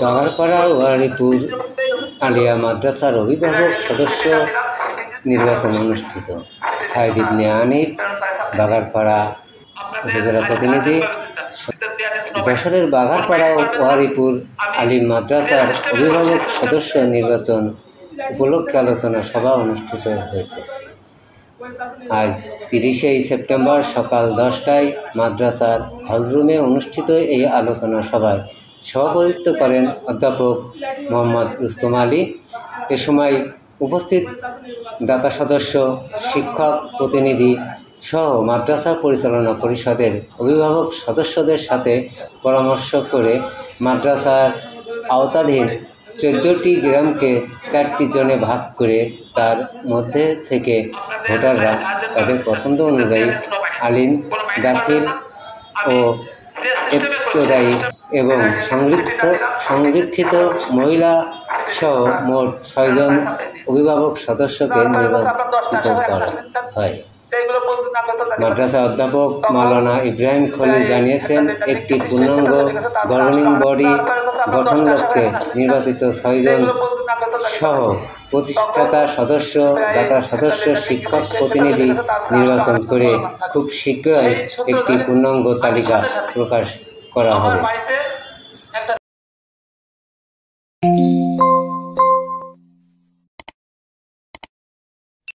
বাগারপাড়ার ওয়ারিপুর আলিয়া মাদ্রাসার অভিভাবক সদস্য নির্বাচন অনুষ্ঠিত। সাইদ ইবনে আনিফ, বাগারপাড়া উপজেলা প্রতিনিধি। যশোরের বাগারপাড়া ওয়ারিপুর আলিম মাদ্রাসার অভিভাবক সদস্য নির্বাচন উপলক্ষে আলোচনা সভা অনুষ্ঠিত হয়েছে। আজ 30শে সেপ্টেম্বর সকাল 10টায় মাদ্রাসার হলরুমে অনুষ্ঠিত এই আলোচনা সভায় সভাপতিত্ব করেন অধ্যাপক মোহাম্মদ রুস্তম আলী। এ সময় উপস্থিত দাতা সদস্য, শিক্ষক প্রতিনিধি সহ মাদ্রাসা পরিচালনা পরিষদের অভিভাবক সদস্যদের সাথে পরামর্শ করে মাদ্রাসার আওতাধীন 14টি গ্রামকে 4টি জোনে ভাগ করে তার মধ্যে থেকে ভোটাররা তাদের পছন্দ অনুযায়ী আলিম, দাখিল ও ইবতেদায়ী এবং সংরক্ষিত মহিলা সহ মোট 6 জন অভিভাবক সদস্যকে নির্বাচিত করা হয়। মাদ্রাসা অধ্যাপক মাওলানা ইব্রাহিম খলিল জানিয়েছেন, একটি পূর্ণাঙ্গ গভর্নিং বডি গঠন লক্ষ্যে নির্বাচিত 6 জন সহ প্রতিষ্ঠাতা সদস্য, দাতা সদস্য, শিক্ষক প্রতিনিধি নির্বাচন করে খুব শীঘ্রই একটি পূর্ণাঙ্গ তালিকা প্রকাশ করা হবে।